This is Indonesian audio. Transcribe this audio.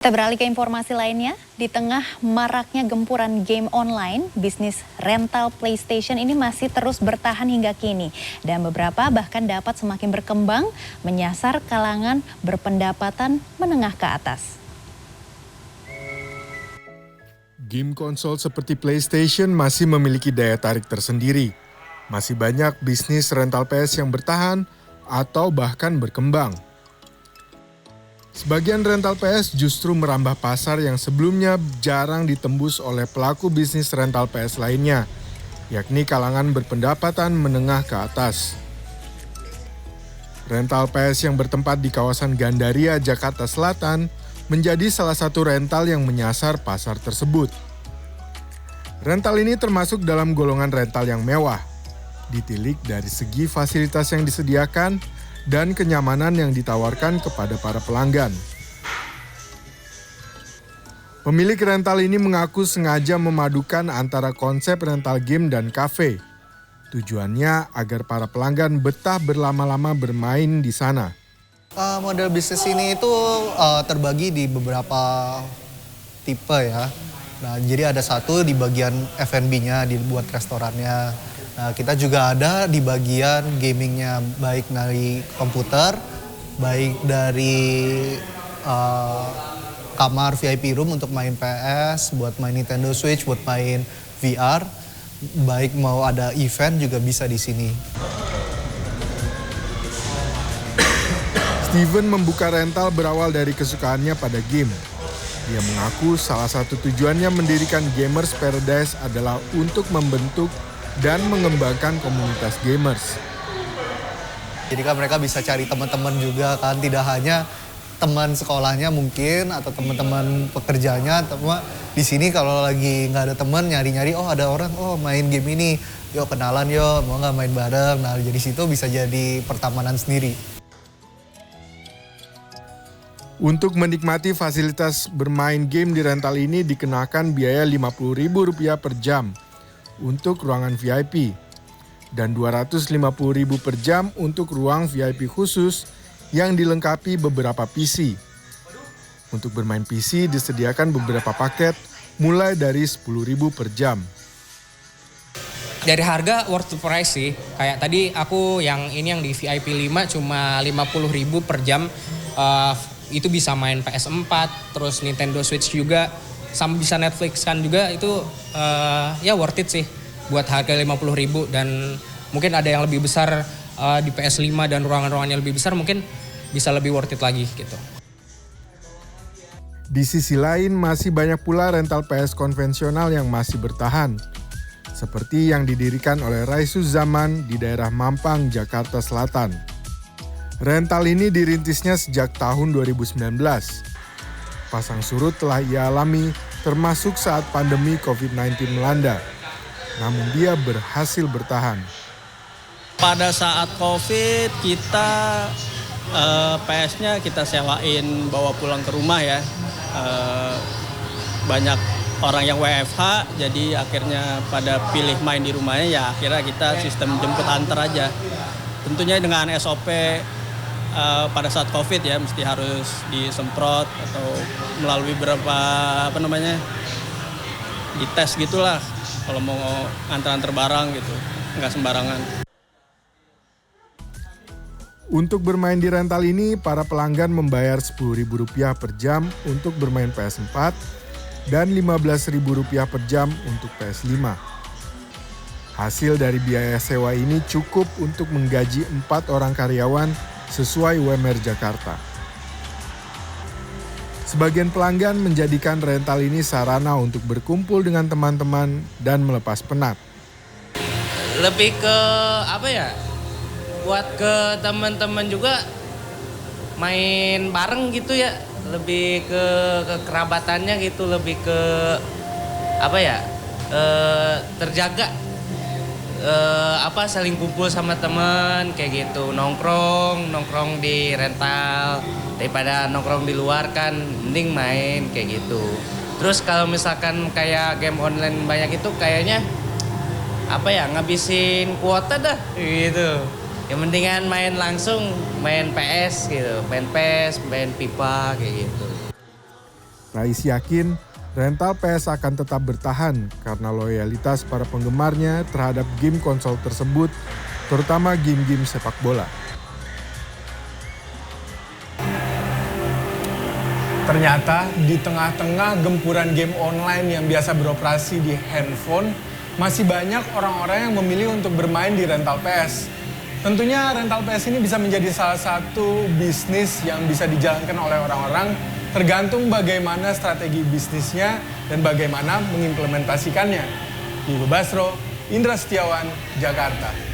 Kita beralih ke informasi lainnya, di tengah maraknya gempuran game online, bisnis rental PlayStation ini masih terus bertahan hingga kini. Dan beberapa bahkan dapat semakin berkembang, menyasar kalangan berpendapatan menengah ke atas. Game konsol seperti PlayStation masih memiliki daya tarik tersendiri. Masih banyak bisnis rental PS yang bertahan atau bahkan berkembang. Sebagian rental PS justru merambah pasar yang sebelumnya jarang ditembus oleh pelaku bisnis rental PS lainnya, yakni kalangan berpendapatan menengah ke atas. Rental PS yang bertempat di kawasan Gandaria, Jakarta Selatan, menjadi salah satu rental yang menyasar pasar tersebut. Rental ini termasuk dalam golongan rental yang mewah, ditilik dari segi fasilitas yang disediakan dan kenyamanan yang ditawarkan kepada para pelanggan. Pemilik rental ini mengaku sengaja memadukan antara konsep rental game dan kafe. Tujuannya agar para pelanggan betah berlama-lama bermain di sana. Model bisnis ini itu terbagi di beberapa tipe ya. Nah, jadi ada satu di bagian F&B-nya, dibuat restorannya. Nah, kita juga ada di bagian gamingnya, baik dari komputer, baik dari kamar VIP room untuk main PS, buat main Nintendo Switch, buat main VR, baik mau ada event juga bisa di sini. Steven membuka rental berawal dari kesukaannya pada game. Dia mengaku salah satu tujuannya mendirikan Gamers Paradise adalah untuk membentuk dan mengembangkan komunitas gamers. Jadi kan mereka bisa cari teman-teman juga kan, tidak hanya teman sekolahnya mungkin atau teman-teman pekerjanya, tapi di sini kalau lagi nggak ada teman nyari-nyari, oh ada orang, oh main game ini, yuk kenalan yuk, mau nggak main bareng. Nah jadi situ bisa jadi pertemanan sendiri. Untuk menikmati fasilitas bermain game di rental ini dikenakan biaya Rp50.000 per jam untuk ruangan VIP dan Rp250.000 per jam untuk ruang VIP khusus yang dilengkapi beberapa PC. Untuk bermain PC disediakan beberapa paket mulai dari Rp10.000 per jam. Dari harga worth the price sih. Kayak tadi aku yang di VIP 5 cuma Rp50.000 per jam. Itu bisa main PS4, terus Nintendo Switch juga, sama bisa Netflix kan juga, itu ya worth it sih buat harga Rp50.000. Dan mungkin ada yang lebih besar di PS5 dan ruangan-ruangannya lebih besar, mungkin bisa lebih worth it lagi gitu. Di sisi lain masih banyak pula rental PS konvensional yang masih bertahan, seperti yang didirikan oleh Raisus Zaman di daerah Mampang, Jakarta Selatan. Rental ini dirintisnya sejak tahun 2019. Pasang surut telah ia alami termasuk saat pandemi COVID-19 melanda. Namun dia berhasil bertahan. Pada saat COVID kita PS-nya kita sewain bawa pulang ke rumah ya. Banyak orang yang WFH jadi akhirnya pada pilih main di rumahnya, ya akhirnya kita sistem jemput antar aja. Tentunya dengan SOP pada saat COVID ya mesti harus disemprot atau melalui beberapa dites gitulah kalau mau antar barang gitu, nggak sembarangan. Untuk bermain di rental ini, para pelanggan membayar Rp10.000 per jam untuk bermain PS4 dan Rp15.000 per jam untuk PS5. Hasil dari biaya sewa ini cukup untuk menggaji 4 orang karyawan sesuai UMR Jakarta. Sebagian pelanggan menjadikan rental ini sarana untuk berkumpul dengan teman-teman dan melepas penat. Lebih ke buat ke teman-teman juga main bareng gitu ya, lebih ke kerabatannya gitu, lebih ke terjaga. Saling kumpul sama teman kayak gitu, nongkrong di rental daripada nongkrong di luar kan, mending main kayak gitu. Terus kalau misalkan kayak game online banyak itu kayaknya ngabisin kuota dah gitu. Yang mendingan main langsung, main PS gitu, main PES, main FIFA kayak gitu. Rais yakin rental PS akan tetap bertahan karena loyalitas para penggemarnya terhadap game konsol tersebut, terutama game-game sepak bola. Ternyata di tengah-tengah gempuran game online yang biasa beroperasi di handphone, masih banyak orang-orang yang memilih untuk bermain di rental PS. Tentunya rental PS ini bisa menjadi salah satu bisnis yang bisa dijalankan oleh orang-orang tergantung bagaimana strategi bisnisnya dan bagaimana mengimplementasikannya. Diego Basro, Indra Setiawan, Jakarta.